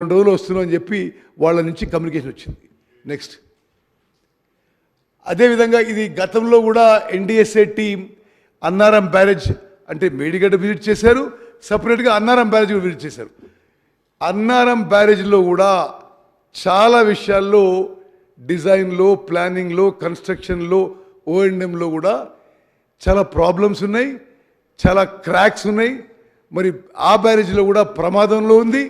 2 రోజులు వస్తున్నామని చెప్పి వాళ్ళ నుంచి కమ్యూనికేషన్ వచ్చింది. నెక్స్ట్ అదేవిధంగా ఇది గతంలో కూడా ఎన్డీఎస్ఏ టీం అన్నారం బ్యారేజ్ అంటే మేడిగడ్డ విజిట్ చేశారు, సపరేట్గా అన్నారం బ్యారేజ్ కూడా విజిట్ చేశారు. అన్నారం బ్యారేజ్లో కూడా చాలా విషయాల్లో డిజైన్లో, ప్లానింగ్లో, కన్స్ట్రక్షన్లో, ఓఎండ్ఎంలో కూడా చాలా ప్రాబ్లమ్స్ ఉన్నాయి, చాలా క్రాక్స్ ఉన్నాయి. మరి ఆ బ్యారేజ్లో కూడా ప్రమాదంలో ఉంది.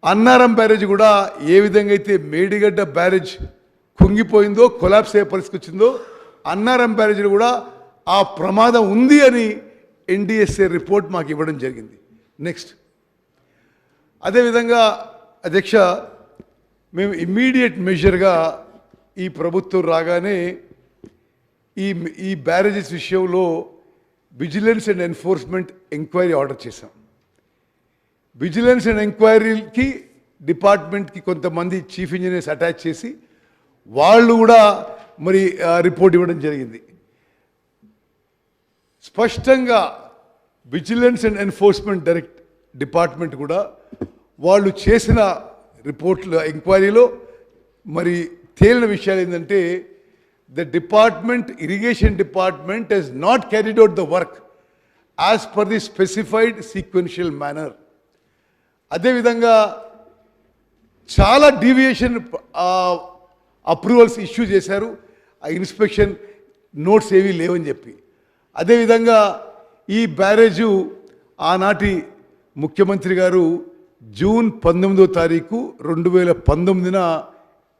అన్నారం బ్యారేజ్ కూడా ఏ విధంగా అయితే మేడిగడ్డ బ్యారేజ్ కుంగిపోయిందో, కొలాప్స్ అయ్యే పరిస్థితి వచ్చిందో, అన్నారం బ్యారేజ్లో కూడా ఆ ప్రమాదం ఉంది అని ఎన్డీఎస్ఏ రిపోర్ట్ మాకు ఇవ్వడం జరిగింది. నెక్స్ట్ అదేవిధంగా అధ్యక్ష, మేము ఇమ్మీడియట్ మెజర్గా ఈ ప్రభుత్వం రాగానే ఈ బ్యారేజెస్ విషయంలో vigilance and enforcement enquiry order చేశాం. విజిలెన్స్ అండ్ ఎంక్వైరీకి డిపార్ట్మెంట్కి కొంతమంది చీఫ్ ఇంజనీర్స్ అటాచ్ చేసి వాళ్ళు కూడా మరి రిపోర్ట్ ఇవ్వడం జరిగింది. స్పష్టంగా విజిలెన్స్ అండ్ ఎన్ఫోర్స్మెంట్ డిపార్ట్మెంట్ కూడా వాళ్ళు చేసిన రిపోర్ట్ల ఎంక్వైరీలో మరి తేలిన విషయాలు ఏంటంటే the department, irrigation department has not carried out the work as per the specified sequential manner. అదేవిధంగా చాలా డీవియేషన్ అప్రూవల్స్ ఇష్యూ చేశారు, ఆ ఇన్స్పెక్షన్ నోట్స్ ఏవీ లేవని చెప్పి. అదేవిధంగా ఈ బ్యారేజు ఆనాటి ముఖ్యమంత్రి గారు జూన్ 19వ తారీఖు 2019న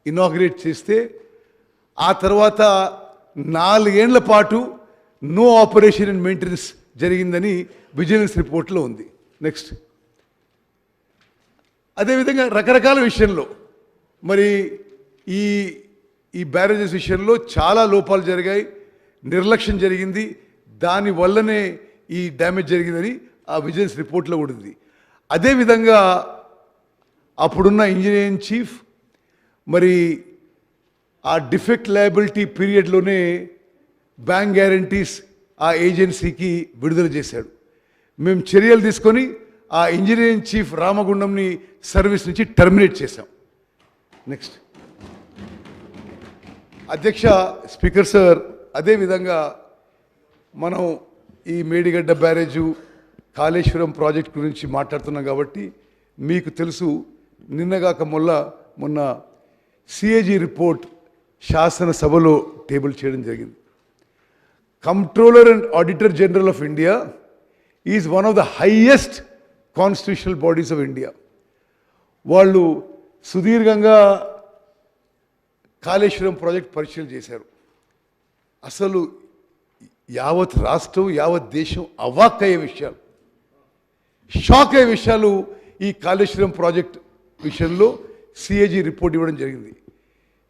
ఇనాగ్రేట్ చేస్తే ఆ తర్వాత 4 ఏళ్ల పాటు నో ఆపరేషన్ అండ్ మెయింటెనెన్స్ జరిగిందని విజిలెన్స్ రిపోర్ట్లో ఉంది. నెక్స్ట్ అదేవిధంగా రకరకాల విషయంలో మరి ఈ బ్యారేజెస్ విషయంలో చాలా లోపాలు జరిగాయి, నిర్లక్ష్యం జరిగింది, దానివల్లనే ఈ డ్యామేజ్ జరిగిందని ఆ విజిలెన్స్ రిపోర్ట్లో కూడా ఉంది. అదేవిధంగా అప్పుడున్న ఇంజనీరింగ్ చీఫ్ మరి ఆ డిఫెక్ట్ లయబిలిటీ పీరియడ్లోనే బ్యాంక్ గ్యారంటీస్ ఆ ఏజెన్సీకి విడుదల చేశాడు. మేము చర్యలు తీసుకొని ఆ ఇంజనీరింగ్ చీఫ్ రామగుండంని సర్వీస్ నుంచి టర్మినేట్ చేశాం. నెక్స్ట్ అధ్యక్ష, స్పీకర్ సార్, అదేవిధంగా మనం ఈ మేడిగడ్డ బ్యారేజు, కాళేశ్వరం ప్రాజెక్ట్ గురించి మాట్లాడుతున్నాం కాబట్టి మీకు తెలుసు, నిన్నగాక మొన్న సిఏజీ రిపోర్ట్ శాసనసభలో టేబుల్ చేయడం జరిగింది. Controller and auditor general of India is one of the highest constitutional bodies of India. వాళ్ళు సుదీర్ఘంగా కాళేశ్వరం ప్రాజెక్ట్ పరిశీలన చేశారు. అసలు యావత్ రాష్ట్రం, యావత్ దేశం అవాక్ అయ్యే విషయాలు, షాక్ అయ్యే విషయాలు ఈ కాళేశ్వరం ప్రాజెక్ట్ విషయంలో సిఏజీ రిపోర్ట్ ఇవ్వడం జరిగింది.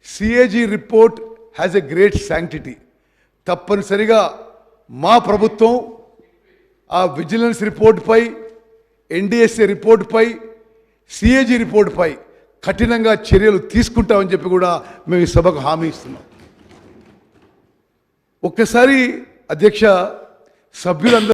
CAG report has a great sanctity. తప్పనిసరిగా మా ప్రభుత్వం ఆ విజిలెన్స్ రిపోర్ట్పై, ఎన్డీఎస్ఏ రిపోర్ట్పై, సిఏజీ రిపోర్ట్పై కఠినంగా చర్యలు తీసుకుంటామని చెప్పి కూడా మేము ఈ సభకు హామీ ఇస్తున్నాం. ఒక్కసారి అధ్యక్ష, సభ్యులందరూ